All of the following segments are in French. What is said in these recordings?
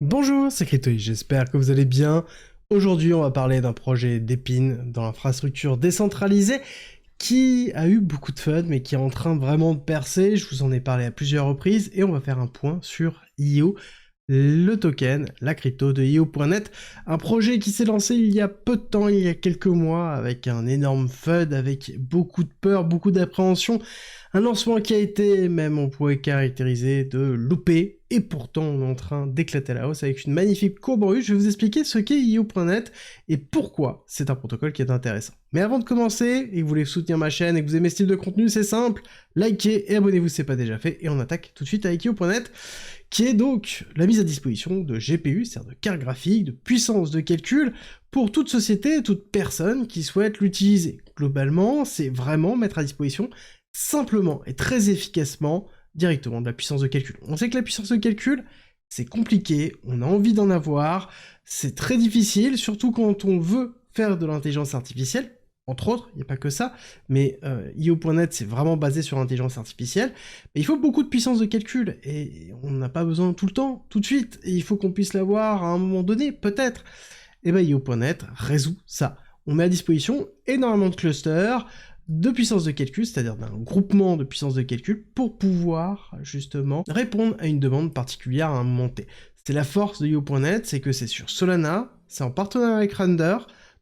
Bonjour, c'est Cryptoï, j'espère que vous allez bien. Aujourd'hui, on va parler d'un projet d'Epine dans l'infrastructure décentralisée qui a eu beaucoup de fun, mais qui est en train vraiment de percer. Je vous en ai parlé à plusieurs reprises et on va faire un point sur IO, le token, la crypto de IO.net, un projet qui s'est lancé il y a peu de temps, il y a quelques mois, avec un énorme FUD, avec beaucoup de peur, beaucoup d'appréhension, un lancement qui a été, même on pourrait caractériser, de loupé, et pourtant on est en train d'éclater la hausse avec une magnifique courbe en U. Je vais vous expliquer ce qu'est IO.net et pourquoi c'est un protocole qui est intéressant. Mais avant de commencer, et que vous voulez soutenir ma chaîne et que vous aimez ce style de contenu, c'est simple, likez et abonnez-vous si ce n'est pas déjà fait, et on attaque tout de suite avec IO.net, qui est donc la mise à disposition de GPU, c'est-à-dire de cartes graphiques, de puissance de calcul, pour toute société et toute personne qui souhaite l'utiliser. Globalement, c'est vraiment mettre à disposition simplement et très efficacement directement de la puissance de calcul. On sait que la puissance de calcul, c'est compliqué, on a envie d'en avoir, c'est très difficile, surtout quand on veut faire de l'intelligence artificielle, entre autres, il n'y a pas que ça, mais IO.net c'est vraiment basé sur l'intelligence artificielle, mais il faut beaucoup de puissance de calcul, et on n'a pas besoin tout le temps, tout de suite, et il faut qu'on puisse l'avoir à un moment donné, peut-être. Et bien IO.net résout ça. On met à disposition énormément de clusters, de puissance de calcul, c'est-à-dire d'un groupement de puissance de calcul, pour pouvoir justement répondre à une demande particulière à un moment T. C'est la force de IO.net, c'est que c'est sur Solana, c'est en partenariat avec Render,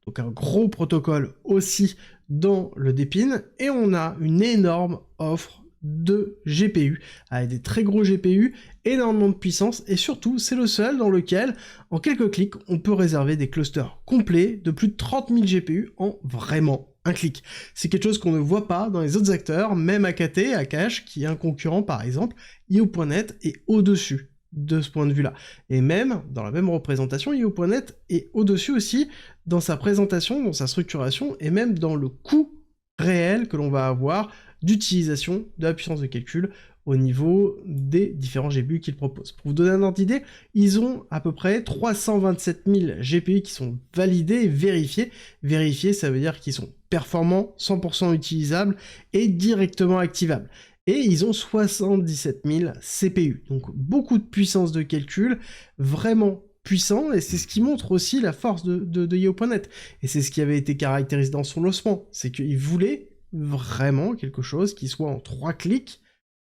donc un gros protocole aussi dans le Dépine, et on a une énorme offre de GPU, avec des très gros GPU, énormément de puissance, et surtout, c'est le seul dans lequel, en quelques clics, on peut réserver des clusters complets de plus de 30 000 GPU en vraiment un clic. C'est quelque chose qu'on ne voit pas dans les autres acteurs, même AKT, Akash, qui est un concurrent par exemple, IO.net est au-dessus de ce point de vue-là. Et même, dans la même représentation, IO.net est au-dessus aussi dans sa présentation, dans sa structuration, et même dans le coût réel que l'on va avoir d'utilisation de la puissance de calcul au niveau des différents GPU qu'ils proposent. Pour vous donner un ordre d'idée, ils ont à peu près 327 000 GPU qui sont validés et vérifiés. Vérifiés, ça veut dire qu'ils sont performants, 100% utilisables et directement activables. Et ils ont 77 000 CPU, donc beaucoup de puissance de calcul, vraiment puissant, et c'est ce qui montre aussi la force de IO.net. Et c'est ce qui avait été caractérisé dans son lancement, c'est qu'ils voulaient vraiment quelque chose qui soit en 3 clics,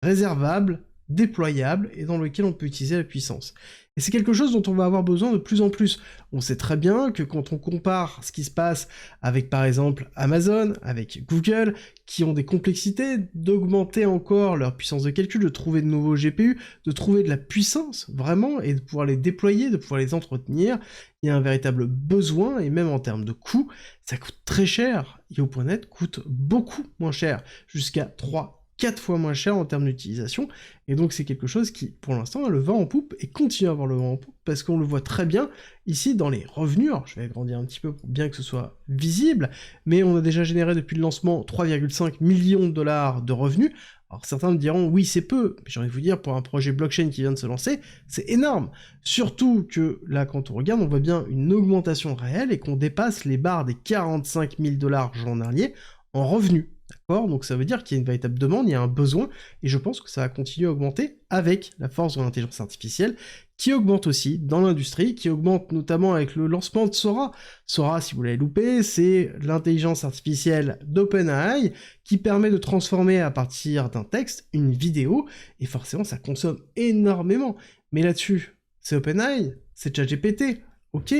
réservable, déployable, et dans lequel on peut utiliser la puissance. Et c'est quelque chose dont on va avoir besoin de plus en plus. On sait très bien que quand on compare ce qui se passe avec par exemple Amazon, avec Google, qui ont des complexités d'augmenter encore leur puissance de calcul, de trouver de nouveaux GPU, de trouver de la puissance vraiment, et de pouvoir les déployer, de pouvoir les entretenir, il y a un véritable besoin, et même en termes de coût, ça coûte très cher. IO.net coûte beaucoup moins cher, jusqu'à 3-4 fois moins cher en termes d'utilisation, et donc c'est quelque chose qui, pour l'instant, a le vent en poupe, et continue à avoir le vent en poupe, parce qu'on le voit très bien ici dans les revenus. Alors je vais agrandir un petit peu pour bien que ce soit visible, mais on a déjà généré depuis le lancement 3,5 millions de dollars de revenus. Alors certains me diront, oui c'est peu, mais j'ai envie de vous dire, pour un projet blockchain qui vient de se lancer, c'est énorme. Surtout que là, quand on regarde, on voit bien une augmentation réelle, et qu'on dépasse les barres des 45 000 dollars journaliers en revenus. D'accord? Donc ça veut dire qu'il y a une véritable demande, il y a un besoin, et je pense que ça va continuer à augmenter avec la force de l'intelligence artificielle, qui augmente aussi dans l'industrie, qui augmente notamment avec le lancement de Sora. Sora, si vous l'avez loupé, c'est l'intelligence artificielle d'OpenAI, qui permet de transformer à partir d'un texte une vidéo, et forcément ça consomme énormément. Mais là-dessus, c'est OpenAI, c'est ChatGPT, ok,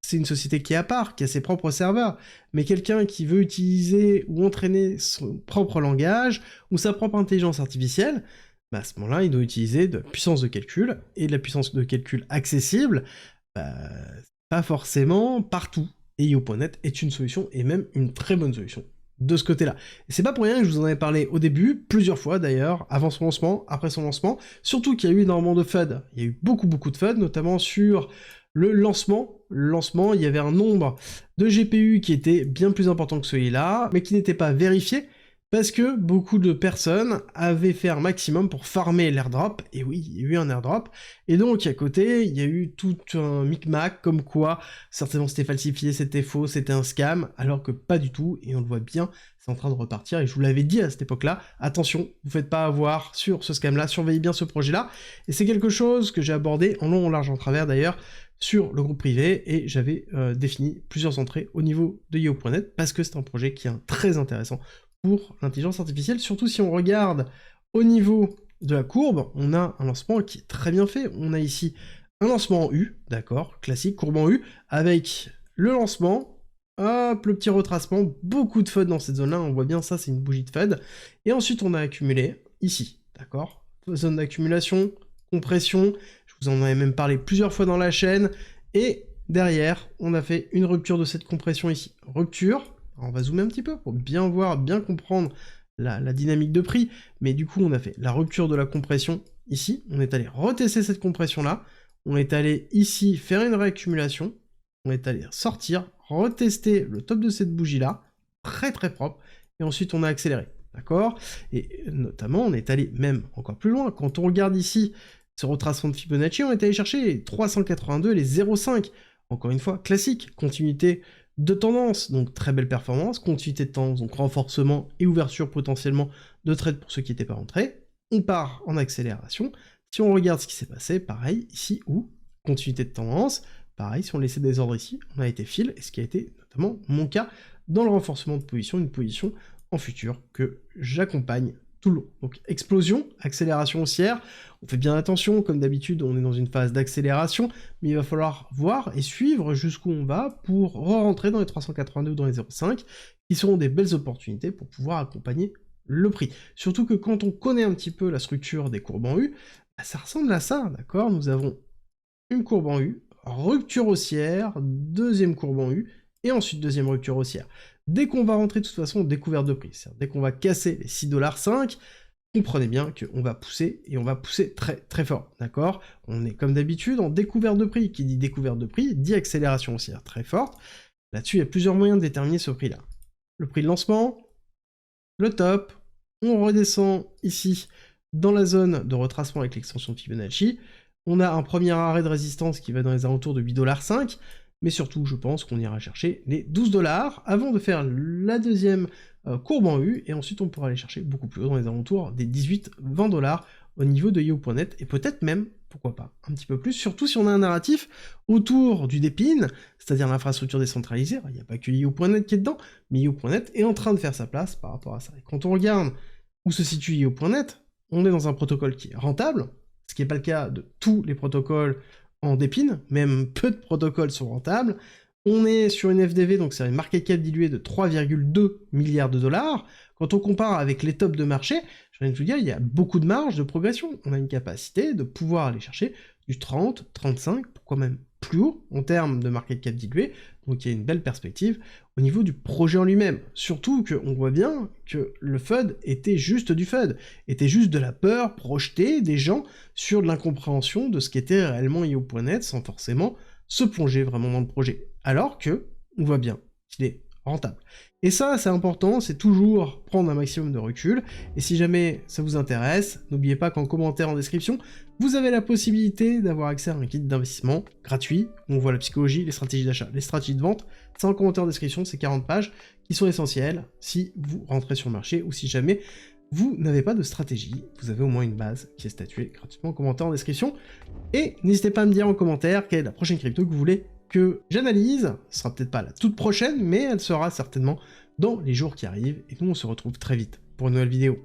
c'est une société qui est à part, qui a ses propres serveurs, mais quelqu'un qui veut utiliser ou entraîner son propre langage, ou sa propre intelligence artificielle, bah à ce moment-là, il doit utiliser de la puissance de calcul, et de la puissance de calcul accessible, bah, pas forcément partout. Et IO.net est une solution, et même une très bonne solution de ce côté-là. Et c'est pas pour rien que je vous en avais parlé au début, plusieurs fois d'ailleurs, avant son lancement, après son lancement, surtout qu'il y a eu énormément de FUD. Il y a eu beaucoup de FUD, notamment sur le lancement. Le lancement, il y avait un nombre de GPU qui était bien plus important que celui-là, mais qui n'était pas vérifié, Parce que beaucoup de personnes avaient fait un maximum pour farmer l'airdrop, et oui, il y a eu un airdrop, et donc à côté, il y a eu tout un micmac comme quoi, certainement c'était falsifié, c'était faux, c'était un scam, alors que pas du tout, et on le voit bien, c'est en train de repartir, et je vous l'avais dit à cette époque-là, attention, vous faites pas avoir sur ce scam-là, surveillez bien ce projet-là, et c'est quelque chose que j'ai abordé en long, en large, en travers d'ailleurs, sur le groupe privé, et j'avais défini plusieurs entrées au niveau de Yahoo.net, parce que c'est un projet qui est très intéressant pour l'intelligence artificielle, surtout si on regarde au niveau de la courbe, on a un lancement qui est très bien fait. On a ici un lancement en U, d'accord, classique, courbe en U, avec le lancement, hop, le petit retracement, beaucoup de FUD dans cette zone-là, on voit bien ça, c'est une bougie de FUD, et ensuite on a accumulé, ici, d'accord, zone d'accumulation, compression, je vous en avais même parlé plusieurs fois dans la chaîne, et derrière, on a fait une rupture de cette compression ici, rupture. Alors on va zoomer un petit peu pour bien voir, bien comprendre la dynamique de prix, mais du coup on a fait la rupture de la compression ici, on est allé retester cette compression-là, on est allé ici faire une réaccumulation, on est allé sortir, retester le top de cette bougie-là, très très propre, et ensuite on a accéléré, d'accord? Et notamment on est allé même encore plus loin, quand on regarde ici ce retracement de Fibonacci, on est allé chercher les 382 et les 0,5, encore une fois, classique, continuité de tendance, donc très belle performance, continuité de tendance, donc renforcement et ouverture potentiellement de trade pour ceux qui n'étaient pas rentrés. On part en accélération. Si on regarde ce qui s'est passé, pareil, ici, où continuité de tendance, pareil, si on laissait des ordres ici, on a été fil, et ce qui a été notamment mon cas dans le renforcement de position, une position en futur que j'accompagne tout le long. Donc explosion, accélération haussière, on fait bien attention, comme d'habitude on est dans une phase d'accélération, mais il va falloir voir et suivre jusqu'où on va pour re-rentrer dans les 382 ou dans les 0,5, qui seront des belles opportunités pour pouvoir accompagner le prix. Surtout que quand on connaît un petit peu la structure des courbes en U, bah, ça ressemble à ça, d'accord? Nous avons une courbe en U, rupture haussière, deuxième courbe en U, et ensuite deuxième rupture haussière. Dès qu'on va rentrer de toute façon en découverte de prix, c'est-à-dire dès qu'on va casser les 6,5$, comprenez bien qu'on va pousser, et on va pousser très très fort, d'accord? On est comme d'habitude en découverte de prix, qui dit découverte de prix, dit accélération haussière très forte. Là-dessus, il y a plusieurs moyens de déterminer ce prix-là. Le prix de lancement, le top, on redescend ici dans la zone de retracement avec l'extension de Fibonacci, on a un premier arrêt de résistance qui va dans les alentours de 8,5$, mais surtout, je pense qu'on ira chercher les 12$ avant de faire la deuxième courbe en U, et ensuite on pourra aller chercher beaucoup plus haut dans les alentours des 18-20$ au niveau de Yahoo.net, et peut-être même, pourquoi pas, un petit peu plus, surtout si on a un narratif autour du DePIN, c'est-à-dire l'infrastructure décentralisée. Il n'y a pas que Yahoo.net qui est dedans, mais Yahoo.net est en train de faire sa place par rapport à ça. Et quand on regarde où se situe Yahoo.net, on est dans un protocole qui est rentable, ce qui n'est pas le cas de tous les protocoles en DePIN, même peu de protocoles sont rentables. On est sur une FDV, donc c'est une market cap diluée de 3,2 milliards de dollars. Quand on compare avec les tops de marché, je viens de vous dire, il y a beaucoup de marge de progression. On a une capacité de pouvoir aller chercher du 30, 35, pourquoi même plus haut en termes de market cap dilué, donc il y a une belle perspective au niveau du projet en lui-même. Surtout qu'on voit bien que le FUD était juste du FUD, était juste de la peur projetée des gens sur de l'incompréhension de ce qu'était réellement Yahoo.net sans forcément se plonger vraiment dans le projet. Alors que on voit bien qu'il est rentable. Et ça, c'est important, c'est toujours prendre un maximum de recul, et si jamais ça vous intéresse, n'oubliez pas qu'en commentaire en description, vous avez la possibilité d'avoir accès à un guide d'investissement gratuit, où on voit la psychologie, les stratégies d'achat, les stratégies de vente. C'est en commentaire en description, c'est 40 pages, qui sont essentielles si vous rentrez sur le marché, ou si jamais vous n'avez pas de stratégie, vous avez au moins une base qui est statuée gratuitement en commentaire en description. Et n'hésitez pas à me dire en commentaire quelle est la prochaine crypto que vous voulez que j'analyse. Ce sera peut-être pas la toute prochaine, mais elle sera certainement dans les jours qui arrivent, et nous on se retrouve très vite pour une nouvelle vidéo.